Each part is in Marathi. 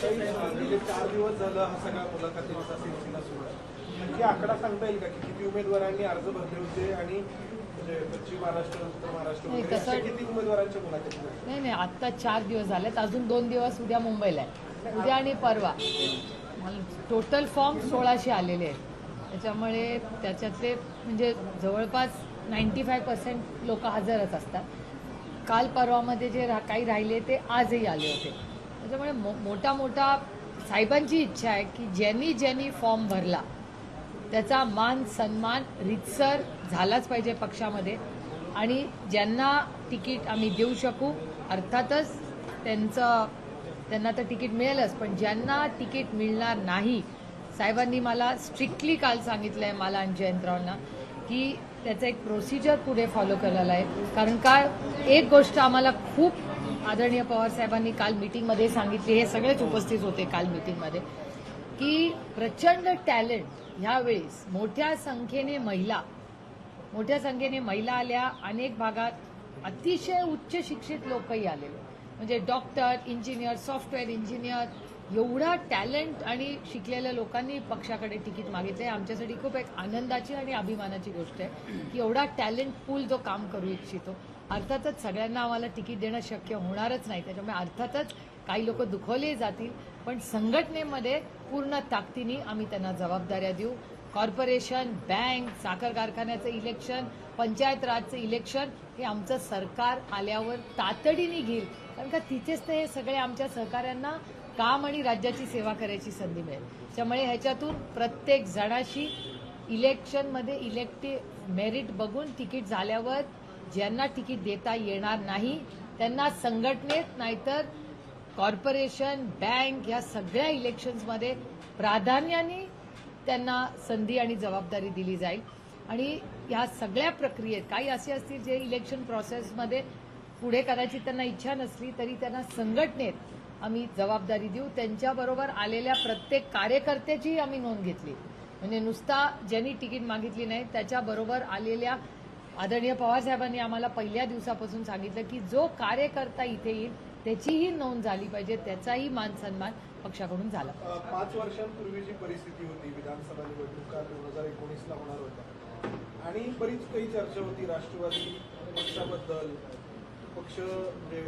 गेले 4 दिवस झालं हा सगळा मुलाखतींचा सिलसिला सुरू आहे. नक्की आकडा सांगता येईल का की किती उमेदवारांनी अर्ज भरले होते आणि म्हणजे पश्चिम महाराष्ट्र, उत्तर महाराष्ट्र वगैरे अशा किती उमेदवारांच्या मुलाखती झाल्या? नाही, आत्ता 4 दिवस झालेत, अजून 2 दिवस उद्या मुंबईला आहे, उद्या आणि परवा. टोटल फॉर्म 1600 आलेले आहेत. त्याच्यामुळे त्याच्यातले म्हणजे जवळपास 95% लोक हजरच असतात. काल परवामध्ये जे काही राहिले ते आजही आले होते. त्याच्यामुळे मोठा साहेबांची इच्छा आहे की ज्यांनी फॉर्म भरला त्याचा मान सन्मान रीतसर झालाच पाहिजे पक्षामध्ये, आणि ज्यांना तिकीट आम्ही देऊ शकू अर्थातच त्यांना तर तिकीट मिळेलच, पण ज्यांना तिकीट मिळणार नाही, साहेबांनी मला स्ट्रिक्टली काल सांगितलं आहे, मला आणि जयंतरावांना, की त्याचं एक प्रोसिजर पुढे फॉलो केलेलं आहे. कारण काय, एक गोष्ट आम्हाला खूप आदरणीय पवार साहेबांनी काल मीटिंगमध्ये सांगितली, हे सगळेच उपस्थित होते काल मीटिंगमध्ये, की प्रचंड टॅलेंट ह्यावेळेस मोठ्या संख्येने महिला आल्या. अनेक भागात अतिशय उच्च शिक्षित लोकही आलेले, म्हणजे डॉक्टर, इंजिनियर, सॉफ्टवेअर इंजिनियर, एवढा टॅलेंट आणि शिकलेल्या लोकांनी पक्षाकडे तिकीट मागितले. आमच्यासाठी खूप एक आनंदाची आणि अभिमानाची गोष्ट आहे की एवढा टॅलेंट पूल जो काम करू इच्छितो. अर्थातच सगळ्यांना आम्हाला तिकीट देणं शक्य होणारच नाही, त्याच्यामुळे अर्थातच काही लोक दुखवले जातील, पण संघटनेमध्ये पूर्ण ताकदीने आम्ही त्यांना जबाबदाऱ्या देऊ. कॉर्पोरेशन, बँक, साखर कारखान्याचं इलेक्शन, पंचायत राजचं इलेक्शन हे आमचं सरकार आल्यावर तातडीने घेईल, कारण का तिथेच तर हे सगळे आमच्या सहकाऱ्यांना काम आणि राज्याची सेवा करायची संधी मिळेल. त्यामुळे ह्याच्यातून प्रत्येक जणाशी इलेक्शनमध्ये इलेक्टिव्ह मेरिट बघून तिकीट झाल्यावर ज्यांना तिकीट देता येणार नाही त्यांना संघटनेत नाहीतर कॉर्पोरेशन, बँक या सगळ्या इलेक्शन्समध्ये प्राधान्याने त्यांना संधी आणि जबाबदारी दिली जाईल. आणि ह्या सगळ्या प्रक्रियेत काही असे असतील जे इलेक्शन प्रोसेसमध्ये पुढे करायची त्यांना इच्छा नसली तरी त्यांना संघटनेत आम्ही जबाबदारी देऊ. त्यांच्याबरोबर आलेल्या प्रत्येक कार्यकर्त्याचीही आम्ही नोंद घेतली, म्हणजे नुसता ज्यांनी तिकीट मागितली नाही त्याच्याबरोबर आलेल्या आदरणीय पवारसाहेबांनी आम्हाला पहिल्या दिवसापासून सांगितलं की जो कार्यकर्ता इथे येईल त्याचीही नोंद झाली पाहिजे, त्याचाही मान सन्मान पक्षाकडून झाला. 5 वर्षांपूर्वी जी परिस्थिती होती, विधानसभा निवडणुका 2019ला होणार होत्या आणि बरीच काही चर्चा होती राष्ट्रवादी पक्षाबद्दल, पक्ष म्हणजे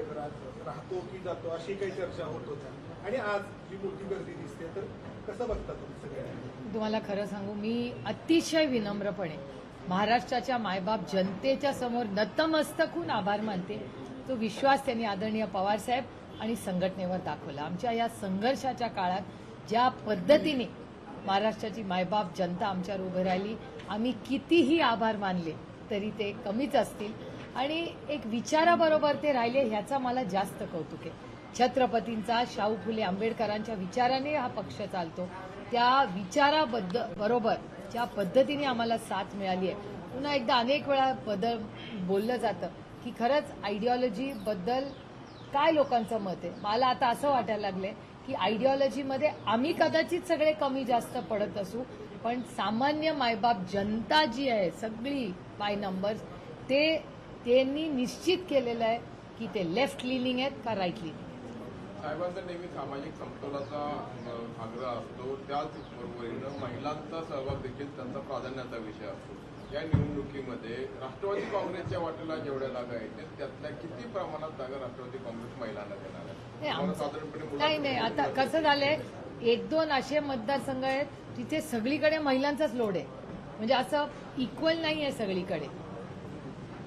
राहतो की जातो अशी काही चर्चा होत होत्या, आणि आज जी मोठी गर्दी दिसते, तर कसं बघता तुम्ही सगळ्या? तुम्हाला खरं सांगू, मी अतिशय विनम्रपणे महाराष्ट्राच्या मायबाप जनतेच्या समोर नतमस्तक होऊन आभार मानते. तो विश्वास त्यांनी आदरणीय पवारसाहेब आणि संघटनेवर दाखवला. आमच्या या संघर्षाच्या काळात ज्या पद्धतीने महाराष्ट्राची मायबाप जनता आमच्यावर उभं राहिली, आम्ही कितीही आभार मानले तरी ते कमीच असतील. आणि एक विचाराबरोबर ते राहिले ह्याचा मला जास्त कौतुक आहे. छत्रपतींचा, शाहू फुले आंबेडकरांच्या विचाराने हा पक्ष चालतो, त्या विचाराबरोबर ज्या पद्धतीने आम्हाला साथ मिळाली आहे. पुन्हा एकदा अनेक वेळा बोललं जातं की खरंच आयडिओलॉजीबद्दल काय लोकांचं मत आहे. मला आता असं वाटायला लागलंय की आयडिओलॉजीमध्ये आम्ही कदाचित सगळे कमी जास्त पडत असू, पण सामान्य मायबाप जनता जी आहे सगळी बाय नंबर्स, त्यांनी निश्चित केलेलं आहे की ते लेफ्ट लिनिंग आहेत का राईट लिनिंग. साहेबांचा नेहमी सामाजिक समतोलाचा आग्रह असतो, त्याचबरोबरीनं महिलांचा सहभाग देखील त्यांचा प्राधान्याचा विषय असतो. या निवडणुकीमध्ये राष्ट्रवादी काँग्रेसच्या वाटेला जेवढ्या जागा आहेत त्यातल्या किती प्रमाणात जागा राष्ट्रवादी काँग्रेस महिलांना देणार आहे? नाही, आता कसं झालंय, 1-2 असे मतदारसंघ आहेत तिथे सगळीकडे महिलांचाच लोड आहे, म्हणजे असं इक्वल नाही आहे सगळीकडे.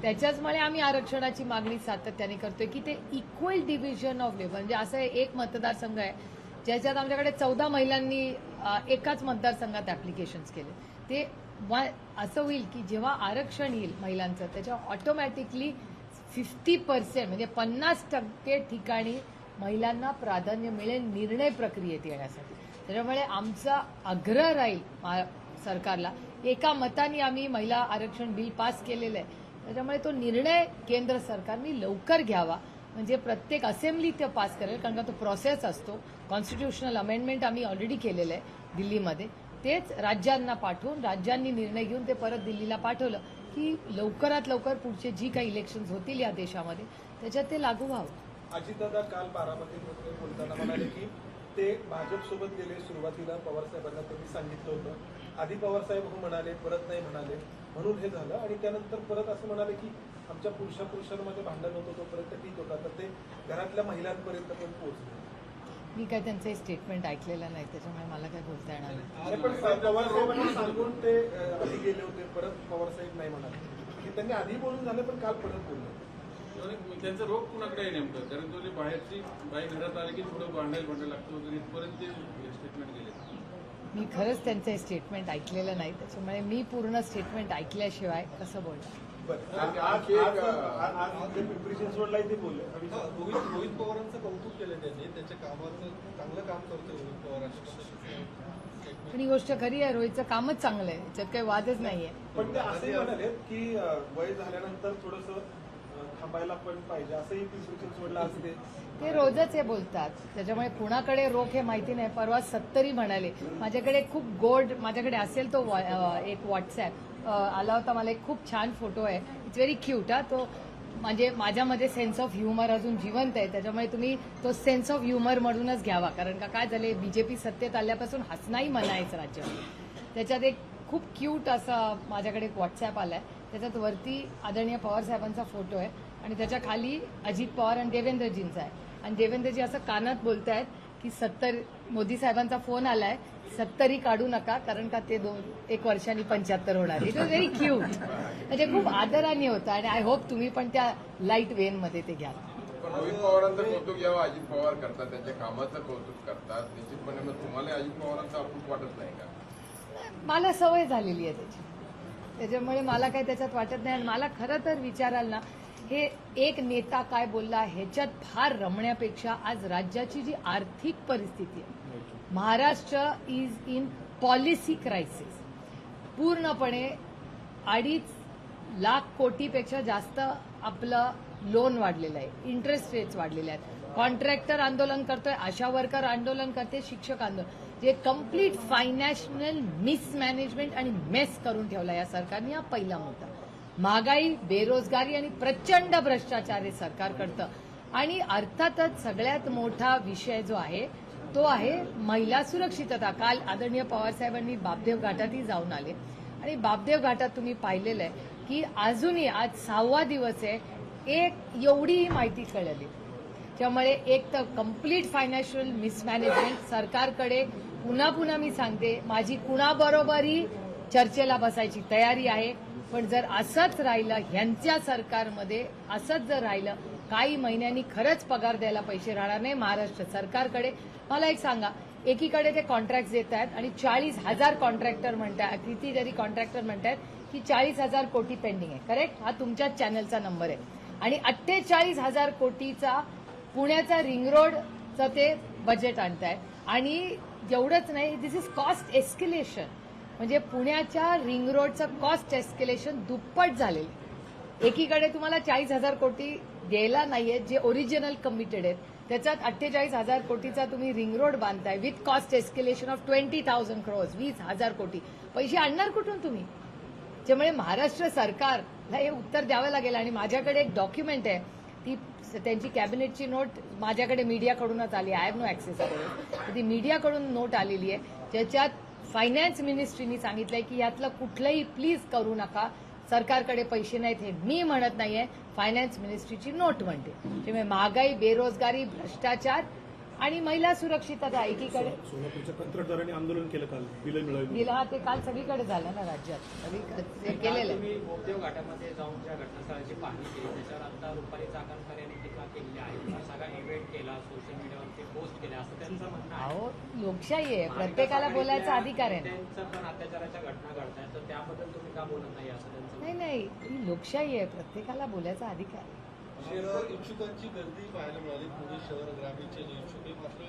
त्याच्याचमुळे आम्ही आरक्षणाची मागणी सातत्याने करतोय की ते इक्वल डिव्हिजन ऑफ लेबर, म्हणजे असं एक मतदारसंघ आहे ज्याच्यात आमच्याकडे 14 महिलांनी एकाच मतदारसंघात ऍप्लिकेशन्स केले. ते असं होईल की जेव्हा आरक्षण येईल महिलांचं त्याच्यावर ऑटोमॅटिकली 50% म्हणजे 50% ठिकाणी महिलांना प्राधान्य मिळेल निर्णय प्रक्रियेत येण्यासाठी. त्याच्यामुळे आमचा आग्रह राहील सरकारला, एका मताने आम्ही महिला आरक्षण बिल पास केलेलं आहे, त्याच्यामुळे तो निर्णय केंद्र सरकारने लवकर घ्यावा, म्हणजे प्रत्येक असेंब्ली ते पास करेल, कारण का तो प्रोसेस असतो. कॉन्स्टिट्युशनल अमेंडमेंट आम्ही ऑलरेडी केलेलं आहे दिल्लीमध्ये, तेच राज्यांना पाठवून राज्यांनी निर्णय घेऊन ते परत दिल्लीला पाठवलं की लवकरात लवकर पुढचे जी काही इलेक्शन्स होतील या देशामध्ये त्याच्यात ते लागू व्हावं. अजितदादा काल बारामतीमध्ये बोलताना म्हणाले की ते भाजपसोबत गेले. सुरुवातीला पवारसाहेबांना त्यांनी सांगितलं होतं. आधी पवारसाहेब हो म्हणाले, परत नाही म्हणाले, म्हणून हे झालं. आणि त्यानंतर परत असं म्हणाले की आमच्या पुरुषांमध्ये भांडण होतं तोपर्यंत ठीक होतं, तर ते घरातल्या महिलांपर्यंत पण पोहोचले. मी काय त्यांचं स्टेटमेंट ऐकलेलं नाही, त्याच्यामुळे मला काय बोलता येणार नाही. अरे पण पवारसाहेबांना सांगून ते आधी गेले होते, परत पवारसाहेब नाही म्हणाले की त्यांनी आधी बोलून झालं पण काल परत बोलले. त्यांचा रोग कुणाकडे आहे नेमकं? कारण तो बाहेरची बाई घरात आली की थोडं भांडायला लागतं वगैरे इथपर्यंत ते स्टेटमेंट गेले. मी खरंच त्यांचं स्टेटमेंट ऐकलेलं नाही, त्याच्यामुळे मी पूर्ण स्टेटमेंट ऐकल्याशिवाय कसं बोलणार. आज पिंपरी चिंचवडलाही ते बोलले. रोहित पवारांचं कौतुक केलं त्यांनी, त्याच्या कामाचं चांगलं काम करतोय रोहित पवार. पण ही गोष्ट खरी आहे, रोहितचं कामच चांगलं आहे, याच्यात काही वादच नाहीये. पण ते असंही म्हणाले की वय झाल्यानंतर थोडंसं थांबायला पण पाहिजे, असंही पिंपरी चिंचवडला असते. ते रोजच हे बोलतात, त्याच्यामुळे कुणाकडे रोख हे माहिती नाही. परवा 70 म्हणाले. माझ्याकडे खूप गोड, माझ्याकडे असेल तो एक व्हॉट्सॲप आला होता, मला एक खूप छान फोटो आहे. It's very cute. हा तो म्हणजे माझ्यामध्ये सेन्स ऑफ ह्युमर अजून जिवंत आहे, त्याच्यामुळे तुम्ही तो सेन्स ऑफ ह्युमर म्हणूनच घ्यावा. कारण का काय झाले, बीजेपी सत्तेत आल्यापासून हसणाही म्हणायचं राज्यामध्ये. त्याच्यात एक खूप क्यूट असा माझ्याकडे एक व्हॉट्सॲप आलाय, त्याच्यात वरती आदरणीय पवार साहेबांचा फोटो आहे आणि त्याच्या खाली अजित पवार आणि देवेंद्रजींचा आहे. आणि देवेंद्रजी असं कानात बोलतायत की 70 मोदी साहेबांचा फोन आलाय, 70 काढू नका, कारण का ते 1 वर्षांनी 75 होणार. It was very cute. म्हणजे खूप आदराने होतं आणि आय होप तुम्ही पण त्या लाईट वेनमध्ये ते घ्याल. पण रोहित पवारांचं कौतुक जेव्हा अजित पवार करतात, त्यांच्या कामाचं कौतुक करतात, निश्चितपणे मग तुम्हाला अजित पवारांचं अप्रूप वाटत नाही का? मला सवय झालेली आहे त्याची, त्याच्यामुळे मला काही त्याच्यात वाटत नाही. आणि मला खरं तर विचाराल ना, हे एक नेता काय बोलला ह्याच्यात फार रमण्यापेक्षा आज राज्याची जी आर्थिक परिस्थिती आहे, Maharashtra is in policy crisis. पूर्णपणे 2.5 लाख कोटीपेक्षा जास्त आपलं लोन वाढलेलं आहे, इंटरेस्ट रेट्स वाढलेले आहेत, कॉन्ट्रॅक्टर आंदोलन करतोय, आशा वर्कर आंदोलन करते, शिक्षक आंदोलन. जे कम्प्लीट फायनान्शियल मिसमॅनेजमेंट आणि मेस करून ठेवला या सरकारने. हा पहिला मुद्दा. महागाई, बेरोजगारी आणि प्रचंड भ्रष्टाचार हे सरकार करतं. आणि अर्थातच सगळ्यात मोठा विषय जो आहे तो आहे महिला सुरक्षितता. काल आदरणीय पवारसाहेबांनी बापदेव घाटातही जाऊन आले आणि बापदेव घाटात तुम्ही पाहिलेलं आहे की अजूनही आज 6वा दिवस आहे, एक एवढी माहिती कळली. त्यामुळे एक तर कम्प्लीट फायनान्शियल मिसमॅनेजमेंट सरकारकडे. पुन्हा मी सांगते, माझी कुणाबरोबरही चर्चेला बसायची तयारी आहे, पण जर असंच राहिलं, ह्यांच्या सरकारमध्ये असंच जर राहिलं, काही महिन्यांनी खरंच पगार द्यायला पैसे राहणार नाही महाराष्ट्र सरकारकडे. मला एक सांगा, एकीकडे ते कॉन्ट्रॅक्ट देत आहेत आणि 40,000 कॉन्ट्रॅक्टर म्हणतात, कितीतरी कॉन्ट्रॅक्टर म्हणतात की 40,000 कोटी पेंडिंग आहे. करेक्ट? हा तुमच्याच चॅनलचा नंबर आहे. आणि 48,000 कोटीचा पुण्याचा रिंग रोडचं ते बजेट आणतायत. आणि एवढंच नाही, दिस इज कॉस्ट एस्केलेशन. म्हणजे पुण्याच्या रिंग रोडचं कॉस्ट एस्केलेशन दुप्पट झालेलं. एकीकडे तुम्हाला 40,000 कोटी द्यायला नाहीये जे ओरिजिनल कमिटेड आहेत, त्याच्यात 48,000 कोटीचा तुम्ही रिंग रोड बांधताय with cost escalation of 20,000 crores, 20,000 कोटी. पैसे आणणार कुठून तुम्ही? त्यामुळे महाराष्ट्र सरकारला हे उत्तर द्यावं लागेल. आणि माझ्याकडे एक डॉक्युमेंट आहे, ती त्यांची कॅबिनेटची नोट माझ्याकडे मीडियाकडूनच आली. I have no access. ती मीडियाकडून नोट आलेली आहे, ज्याच्यात फायनान्स मिनिस्ट्रीनी सांगितलंय की यातलं कुठलंही प्लीज करू नका, सरकारकडे पैसे नाहीत. हे मी म्हणत नाहीये, फायनान्स मिनिस्ट्रीची नोट म्हणते. त्यामुळे महागाई, बेरोजगारी, भ्रष्टाचार आणि महिला सुरक्षितता एकीकडे. सोलापूरच्या कंत्राटदारांनी आंदोलन केलं काल, बिलं मिळाली. दिला, ते काल सगळीकडे झालं ना राज्यात, ते केलेलं आहे. तुम्ही बोपदेव घाटामध्ये जाऊन ज्या घटनास्थळाची पाहणी केली, त्याच्यावर आता रुपाली चाकणकर यांनी टीका केलेली आहे. सगळा इव्हेंट केला, सोशल मीडियावरती पोस्ट केल्या, असं त्यांचं म्हणणं आहे. अहो, लोकशाही आहे, प्रत्येकाला बोलायचा अधिकार आहे. त्यांचं पण अत्याचाराच्या घटना घडतायत, तर त्याबद्दल तुम्ही का बोलत नाही असं त्यांचं नाही नाही, ही लोकशाही आहे, प्रत्येकाला बोलायचा अधिकार आहे. शहर इच्छुकांची गर्दी पाहायला मिळाली. पुणे शहर ग्रामीणचे जे इच्छुक आहे, मात्र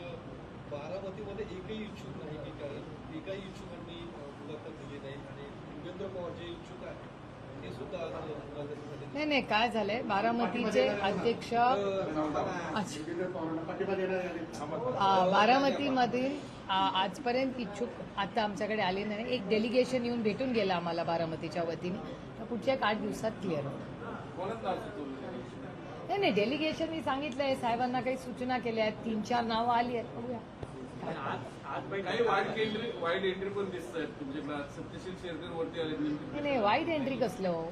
बारामतीमध्ये एकही इच्छुक नाही, की कारण एकाही इच्छुकांनी मुलाखत दिली नाही. आणि युगेंद्र पवार जे इच्छुक आहे ते सुद्धा आज मुलाखतीसाठी. नाही, काय झालंय, बारामतीचे अध्यक्ष, बारामतीमधील आजपर्यंत इच्छुक आता आमच्याकडे आले नाही. एक डेलिगेशन येऊन भेटून गेलं आम्हाला बारामतीच्या वतीने, तर पुढच्या 8 दिवसात क्लिअर होईल. नाही, डेलिगेशननी सांगितलंय, साहेबांना काही सूचना केल्या आहेत, 3-4 नावं आली आहेत, बघूया. मुंबई काही वाईट एंट्री पण दिसत आहेत तुमच्या सत्यशील शेरकर वरती आले नाही नाही, वाईट एंट्री कसलं हो?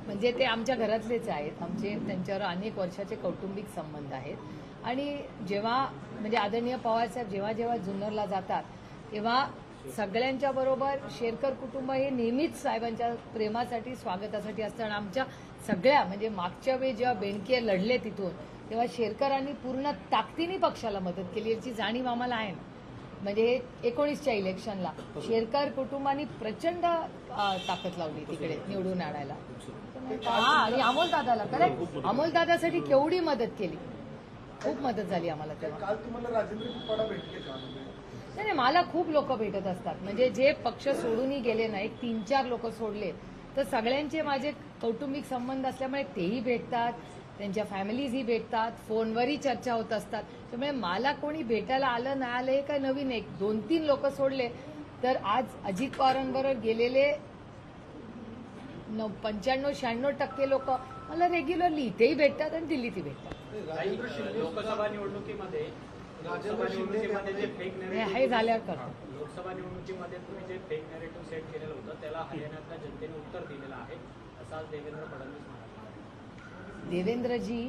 म्हणजे ते आमच्या घरातलेच आहेत, आमचे त्यांच्यावर अनेक वर्षाचे कौटुंबिक संबंध आहेत आणि जेव्हा म्हणजे आदरणीय पवारसाहेब जेव्हा जेव्हा जुन्नरला जातात तेव्हा सगळ्यांच्या बरोबर शेरकर कुटुंब हे नेहमीच साहेबांच्या प्रेमासाठी स्वागतासाठी असतं आणि आमच्या सगळ्या म्हणजे मागच्या वेळी जेव्हा बेंडके लढले तिथून तेव्हा शेरकरांनी पूर्ण ताकदीने पक्षाला मदत केली याची जाणीव आम्हाला आहे ना. म्हणजे 19च्या इलेक्शनला शेरकर कुटुंबानी प्रचंड ताकद लावली तिकडे निवडून आणायला. हा आणि अमोलदादाला करेक्ट, अमोलदादासाठी केवढी मदत केली, खूप मदत झाली आम्हाला तेव्हा. काल तुम्हाला राजेंद्र कुपाडा भेटले का? नाही नाही, मला खूप लोक भेटत असतात म्हणजे जे पक्ष सोडूनही गेले नाही, 3-4 लोक सोडले तर सगळ्यांचे माझे कौटुंबिक संबंध असल्यामुळे तेही भेटतात, त्यांच्या फॅमिलीजही भेटतात, फोनवरही चर्चा होत असतात. त्यामुळे मला कोणी भेटायला आलं नाही आलं हे काय नवीन आहे. 2-3 लोक सोडले तर आज अजित पवारांबरोबर गेलेले 95-96% लोक मला रेग्युलरली इथेही भेटतात आणि दिल्लीतही भेटतात. राजेंद्र शिंदे लोकसभा निवडणुकीमध्ये राजेंद्र शिंदे जे फेक हे झाल्यावर करतो. लोकसभा निवडणुकीमध्ये तुम्ही जे फेक नॅरेटिव्ह सेट केलेलं होतं त्याला हरियाणातल्या जनतेने उत्तर दिलेलं आहे असं आज देवेंद्र फडणवीस म्हणाले. देवेंद्रजी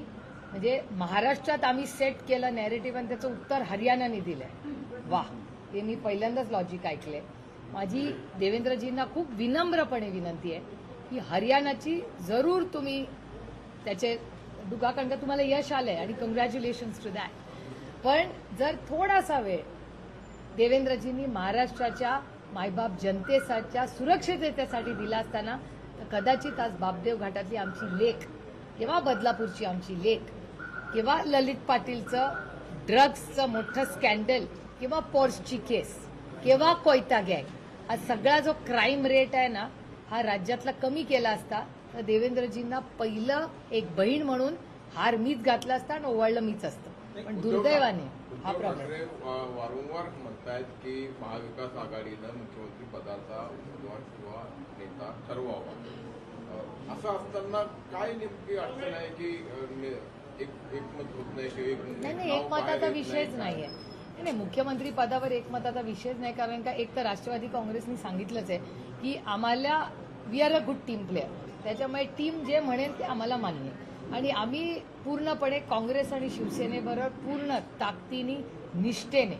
म्हणजे महाराष्ट्रात आम्ही सेट केलं नॅरेटिव्ह आणि त्याचं उत्तर हरियाणाने दिलंय. वाह, हे मी पहिल्यांदाच लॉजिक ऐकलंय. माझी देवेंद्रजींना खूप विनम्रपणे विनंती आहे की हरियाणाची जरूर तुम्ही त्याचे कारण का तुम्हाला यश आलंय आणि कॉंग्रॅच्युलेशन्स टू दॅट. पण जर थोडासा वेळ देवेंद्रजींनी महाराष्ट्राच्या मायबाप जनतेच्या सुरक्षिततेसाठी दिला असताना तर कदाचित आज बापदेव घाटातली आमची लेक किंवा बदलापूरची आमची लेक किंवा ललित पाटीलचं ड्रग्सचं मोठं स्कॅन्डल किंवा पोर्सची केस किंवा कोयता गँग, हा सगळा जो क्राईम रेट आहे ना हा राज्यातला कमी केला असता तर देवेंद्रजींना पहिलं एक बहीण म्हणून हार मीच घातला असता आणि ओवाळलं मीच असतं. पण दुर्दैवाने हा उद्धव प्रॉब्लेम. ठाकरे वारंवार म्हणतायत की महाविकास आघाडीनं मुख्यमंत्री पदाचा उमेदवार किंवा नेता ठरवावा. असं असताना काय नेमकी अडचण आहे की एकमत होत नाही किंवा नाही नाही, एकमताचा विषयच नाहीये. नाही, मुख्यमंत्री पदावर एकमताचा विषयच नाही. कारण का एक तर राष्ट्रवादी काँग्रेसनी सांगितलंच आहे की आम्हाला we are a good team player, त्याच्यामुळे टीम जे म्हणेल ते आम्हाला मान्य आहे आणि आम्ही पूर्णपणे काँग्रेस आणि शिवसेनेबरोबर पूर्ण ताकदीने निष्ठेने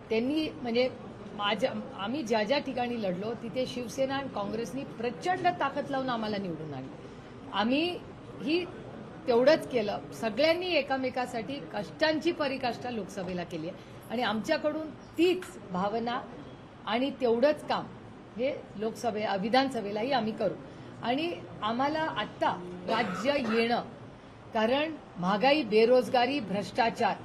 त्यांनी म्हणजे आम्ही ज्या ज्या ठिकाणी लढलो तिथे शिवसेना आणि काँग्रेसनी प्रचंड ताकद लावून आम्हाला निवडून आणली. आम्ही ही तेवढंच केलं, सगळ्यांनी एकामेकासाठी कष्टांची परिकाष्ठा लोकसभेला केली आहे आणि आमच्याकडून तीच भावना आणि तेवढंच काम हे विधानसभेलाही आम्ही करू. आणि आम्हाला आत्ता राज्य येणं, कारण महागाई, बेरोजगारी, भ्रष्टाचार,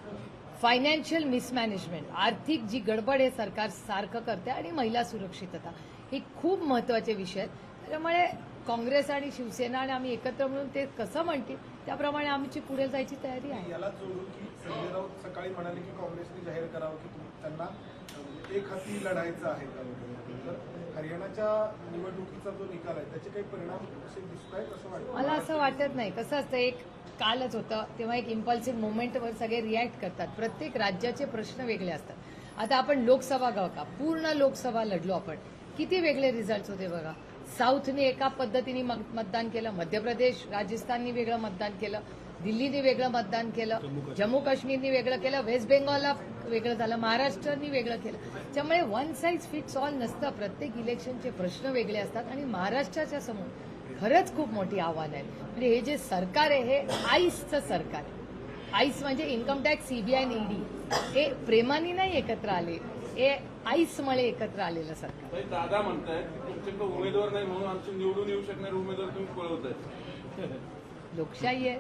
फायनान्शियल मिसमॅनेजमेंट, आर्थिक जी गडबड हे सरकार सारखं करते आणि महिला सुरक्षितता हे खूप महत्वाचे विषय आहेत. त्यामुळे काँग्रेस आणि शिवसेना आणि आम्ही एकत्र मिळून ते कसं म्हणतील त्याप्रमाणे आमची पुढे जायची तयारी आहे. याला जोडून की संजय राऊत सकाळी म्हणाले की काँग्रेसने जाहीर करावं की त्यांना एक हाती लढायचं आहे. तर हरियाणाच्या निवडणुकीचा जो निकाल आहे त्याचे काही परिणाम असे दिसत आहेत असं वाटतं? मला असं वाटत नाही. कसं असतं, एक कालच होतं तेव्हा एक इम्पल्सिव्ह मुवमेंटवर सगळे रिॲक्ट करतात. प्रत्येक राज्याचे प्रश्न वेगळे असतात. आता आपण लोकसभा का पूर्ण लोकसभा लढलो आपण, किती वेगळे रिझल्ट होते बघा. साऊथने एका पद्धतीने मतदान केलं, मध्य प्रदेश राजस्थाननी वेगळं मतदान केलं, दिल्लीने वेगळं मतदान केलं, जम्मू काश्मीरनी वेगळं केलं, वेस्ट बेंगॉलला वेगळं झालं, महाराष्ट्राने वेगळं केलं. त्यामुळे वन साईज फिट्स ऑल नसतं. प्रत्येक इलेक्शनचे प्रश्न वेगळे असतात आणि महाराष्ट्राच्या समोर खरंच खूप मोठी आव्हानं आहेत. म्हणजे हे जे सरकार आहे हे आईसचं सरकार आहे. आईस म्हणजे इन्कम टॅक्स, सीबीआय आणि ईडी हे प्रेमाने नाही एकत्र आले, हे आईसमुळे एकत्र आलेलं सरकार. ताई, दादा म्हणतायत तुमच्याकडे उमेदवार नाही म्हणून आमचे निवडून येऊ शकणारे उमेदवार तुम्ही पळवताय. लोकशाही आहे,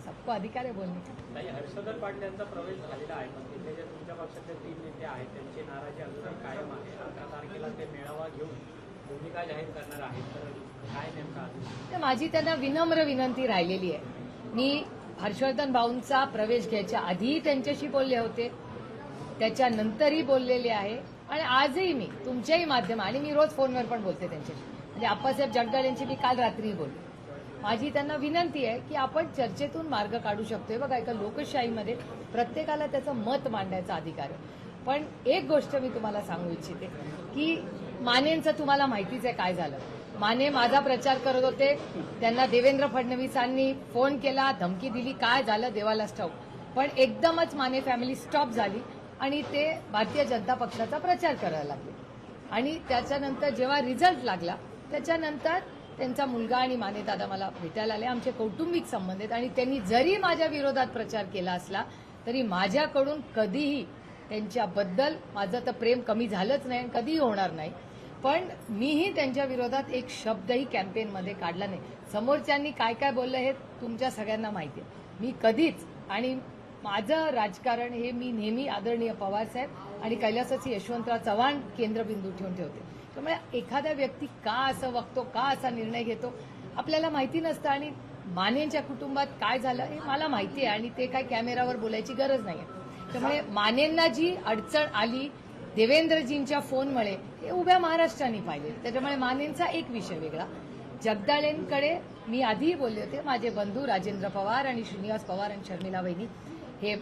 सबको अधिकार आहे बोलणे का. ताई, हर्षवर्धन पाटील यांचा प्रवेश झालेला आहे पण तिथे जे तुमच्या पक्षातले 3 नेते आहेत त्यांची नाराजी अजूनही कायम आहे. 11 तारखेला ते मेळावा घेऊन भूमिका जाहीर करणार आहेत, तर काय नेमका तर माझी त्यांना विनम्र विनंती राहिलेली आहे. मी हर्षवर्धन भाऊंचा प्रवेश घ्यायच्या आधीही त्यांच्याशी बोलले होते, त्याच्यानंतरही बोललेले आहे आणि आजही मी तुमच्याही माध्यम आणि मी रोज फोनवर पण बोलते त्यांच्याशी. म्हणजे आप्पासाहेब जगदाळे यांची मी काल रात्री बोलले. माझी त्यांना विनंती आहे की आपण चर्चेतून मार्ग काढू शकतोय. बघा, एका लोकशाहीमध्ये प्रत्येकाला त्याचं मत मांडण्याचा अधिकार आहे. पण एक गोष्ट मी तुम्हाला सांगू इच्छिते की मानेंचं तुम्हाला माहितीच आहे काय झालं. माने माझा प्रचार करत होते, त्यांना देवेंद्र फडणवीसांनी फोन केला, धमकी दिली, काय झालं देवालाच ठाऊक. पण एकदमच माने फॅमिली स्टॉप झाली आणि ते भारतीय जनता पक्षाचा प्रचार करायला लागले. आणि त्याच्यानंतर जेव्हा रिझल्ट लागला त्याच्यानंतर त्यांचा मुलगा आणि माने दादा मला भेटायला आले. आमचे कौटुंबिक संबंध आहेत आणि त्यांनी जरी माझ्या विरोधात प्रचार केला असला तरी माझ्याकडून कधीही त्यांच्याबद्दल माझं तर प्रेम कमी झालंच नाही, कधीही होणार नाही. पण मीही त्यांच्या विरोधात एक शब्दही कॅम्पेनमध्ये काढला नाही. समोरच्यांनी काय काय बोललं हे तुमच्या सगळ्यांना माहिती आहे. मी कधीच, आणि माझं राजकारण हे मी नेहमी आदरणीय पवारसाहेब आणि कैलासवासी यशवंतराव चव्हाण केंद्रबिंदू ठेवून ठेवते. त्यामुळे एखादा व्यक्ती का असं वागतो, का असा निर्णय घेतो आपल्याला माहिती नसतं. आणि मानेंच्या कुटुंबात काय झालं हे मला माहिती आहे आणि ते काय कॅमेरावर बोलायची गरज नाही. त्यामुळे मानेंना जी अडचण आली देवेंद्रजींच्या फोनमुळे हे उभ्या महाराष्ट्राने पाहिले. त्याच्यामुळे मानेंचा एक विषय वेगळा. जगदाळेंकडे मी आधीही बोलले होते, माझे बंधू राजेंद्र पवार आणि श्रीनिवास पवार आणि शर्मिला वहिनी हे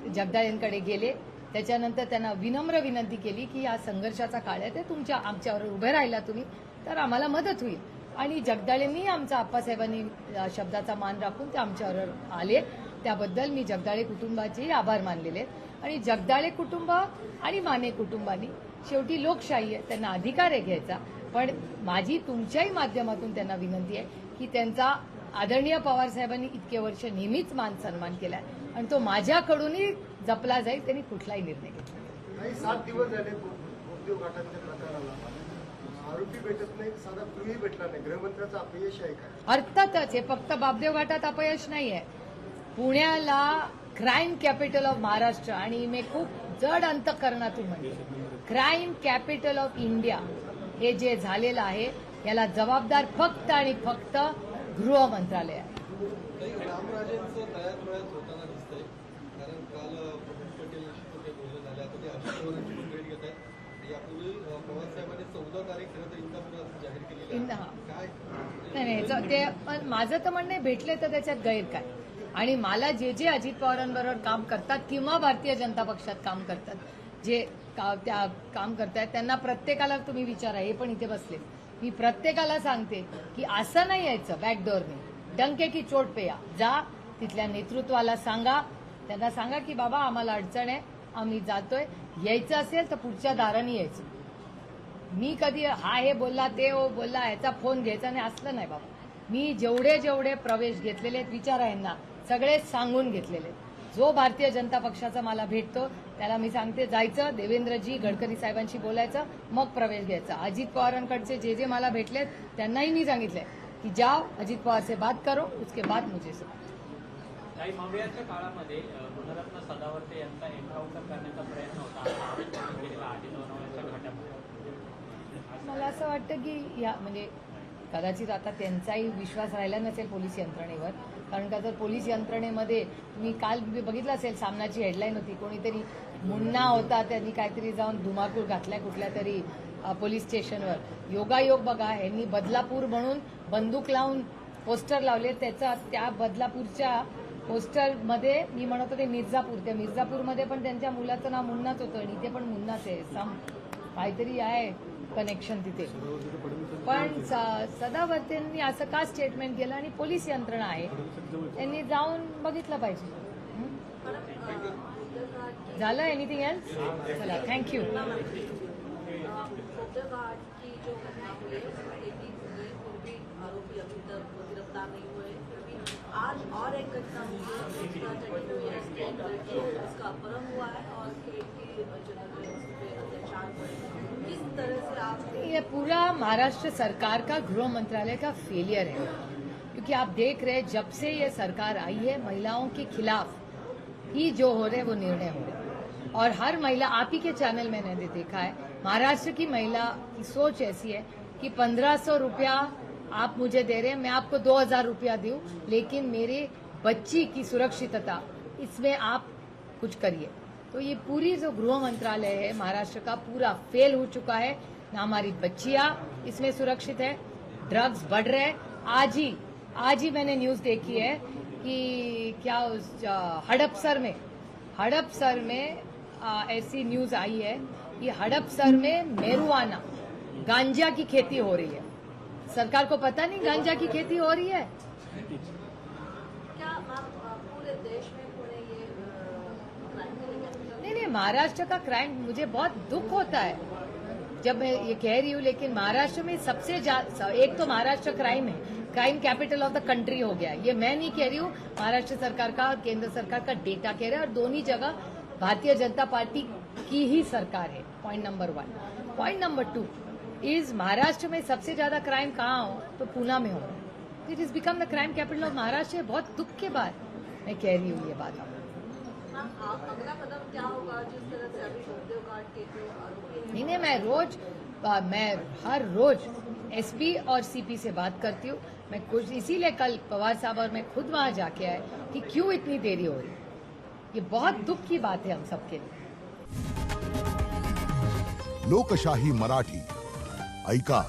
जगदाळेंकडे गेले. त्याच्यानंतर त्यांना विनम्र विनंती केली की या संघर्षाचा काळ आहे, ते आमच्यावर उभे राहिला तुम्ही तर आम्हाला मदत होईल. आणि जगदाळेंनी आमचा आप्पासाहेबांनी शब्दाचा मान राखून ते आमच्यावर आले. त्याबद्दल मी जगदाळे कुटुंबाचे आभार मानलेले आहेत. आणि जगदाळे कुटुंब आणि माने कुटुंबांनी शेवटी लोकशाही आहे, त्यांना अधिकार आहे घ्यायचा. पण माझी तुमच्याही माध्यमातून त्यांना विनंती आहे की त्यांचा आदरणीय पवारसाहेबांनी इतके वर्ष नेहमीच मान सन्मान केलाय आणि तो माझ्याकडूनही जपला जाईल. त्यांनी कुठलाही निर्णय घेतला नाही. 7 दिवस झाले बोगदेव घाटांच्या प्रकाराला आरोपी भेटत नाही, साधा क्लूही भेटला नाही. गृहमंत्र्याचं अपयश आहे काय? अर्थातच हे फक्त बापदेव घाटात अपयश नाहीये. पुण्याला क्राईम कॅपिटल ऑफ महाराष्ट्र, आणि मी खूप जड अंतःकरणातून म्हणते क्राईम कॅपिटल ऑफ इंडिया हे जे झालेलं आहे याला जबाबदार फक्त आणि फक्त गृह मंत्रालय आहे. काही रामराजेंचं तळ्यात होताना दिसतंय. कारण काल प्रफुल्ल पटेल यांची बोलणं झालं, आता ते अजित पवारांची पण भेट घेत आहेत. यापूर्वी पवारसाहेबांनी 14 तारीख खरं तर इंदापुरात जाहीर केलेली आहे. काय नाही ते पण माझं तर म्हणणं आहे, भेटले तर त्याच्यात गैर काय. आणि मला जे जे अजित पवारांबरोबर काम करतात किंवा भारतीय जनता पक्षात काम करतात, जे त्या काम करतायत त्यांना प्रत्येकाला तुम्ही विचारा, हे पण इथे बसले, मी प्रत्येकाला सांगते की असं नाही यायचं बॅकडोरने, डंके की चोट पे जा. तिथल्या नेतृत्वाला सांगा, त्यांना सांगा की बाबा आम्हाला अडचण आहे, आम्ही जातोय, यायचं असेल तर पुढच्या दाराने यायचं. मी कधी हा हे बोलला ते हो बोलला ह्याचा फोन घ्यायचा नाही असलं नाही बाबा. मी जेवढे प्रवेश घेतलेले आहेत विचारा यांना, सगळे सांगून घेतलेले. जो भारतीय जनता पक्षाचा मला भेटतो त्याला मी सांगते जायचं, देवेंद्रजी गडकरी साहेबांशी बोलायचं, मग प्रवेश घ्यायचा. अजित पवारांकडचे जे जे मला भेटलेत त्यांनाही मी सांगितलंय की जाओ अजित पवार से बात करो, उसके बाद मुझे से. काही मौर्याच्या काळामध्ये गुणरत्न सदावर्ते यांचा एन्काउंटर करण्याचा प्रयत्न होता अजित वनवाच्या घाटामध्ये. मला असं वाटतं की या म्हणजे कदाचित आता त्यांचाही विश्वास राहिला नसेल पोलीस यंत्रणेवर. कारण का जर पोलीस यंत्रणेमध्ये तुम्ही काल बघितलं असेल, सामनाची हेडलाईन होती, कोणीतरी मुन्ना होता त्यांनी काहीतरी जाऊन धुमाकूळ घातलाय कुठल्या तरी पोलीस स्टेशनवर. योगायोग बघा, यांनी बदलापूर म्हणून बंदूक लावून पोस्टर लावले. त्या बदलापूरच्या पोस्टरमध्ये मी म्हणत होते मिर्झापूर, त्या मिर्झापूरमध्ये पण त्यांच्या मुलाचं नाव मुन्नाच होतं आणि इथे पण मुन्नाच आहे. काहीतरी आहे कनेक्शन तिथे. पण सदावर्तेंनी असं का स्टेटमेंट केलं, आणि पोलीस यंत्रणा आहे त्यांनी जाऊन बघितलं पाहिजे. झालं एनिथिंग एल्स? चला थँक्यू. की जो घटना हुई है उसमें 33 हुए, फिर भी आरोपी अभी तक गिरफ्तार नहीं हुए. फिर भी आज और एक घटना हुई है, उसका 22 लड़की उसका अपहरण हुआ है और खेत की जगह पे उस पर अत्याचार हुए. किस तरह से आप ये पूरा महाराष्ट्र सरकार का गृह मंत्रालय का फेलियर है. क्योंकि आप देख रहे हैं जब से ये सरकार आई है महिलाओं के खिलाफ ही जो हो रहे वो निर्णय हो रहे. और हर महिला, आप ही के चैनल में मैंने देखा है, महाराष्ट्र की महिला की सोच ऐसी है कि 1500 रुपया आप मुझे दे रहे हैं, मैं आपको 2000 रुपया दूं, लेकिन मेरे बच्ची की सुरक्षितता इसमें आप कुछ करिए. तो ये पूरी जो गृह मंत्रालय है महाराष्ट्र का पूरा फेल हो चुका है. ना हमारी बच्चियां इसमें सुरक्षित है, ड्रग्स बढ़ रहे हैं. आज ही मैंने न्यूज देखी है कि क्या उस हड़पसर में ऐसी न्यूज आई है कि हड़पसर में मेरुआना गांजा की खेती हो रही है। सरकार को पता नहीं गांजा की खेती हो रही है। क्या आप पूरे देश में पूरे ये क्राइम के लेकर नहीं, महाराष्ट्र का क्राइम, मुझे बहुत दुख होता है जब मैं ये कह रही हूँ, लेकिन महाराष्ट्र में सबसे ज्यादा, एक तो महाराष्ट्र क्राइम है, crime capital of the country हो गया। ये मैं नहीं कह रही हूँ, महाराष्ट्र सरकार का और केंद्र सरकार का डेटा कह रहा है, और दोनों जगह भारतीय जनता पार्टी की ही सरकार है। Point number 1। Point number 2 is Maharashtra में सबसे ज्यादा क्राइम कहाँ हो तो पूना में हो। It is become the crime capital of Maharashtra. बहुत दुख के बाद मैं कह रही हूँ ये बात। अगला कदम क्या होगा जिस तरह से अभी उद्योग कांड के जो आरोपी हैं? नहीं, मैं हर रोज एसपी और सीपी से बात करती हूँ। मैं कुछ इसीलिए कल पवार साहब और मैं खुद वहां जाके आए कि क्यों इतनी देरी हो रही। ये बहुत दुख की बात है हम सबके लिए। लोकशाही मराठी ऐका,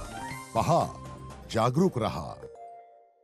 पहा, जागरूक रहा।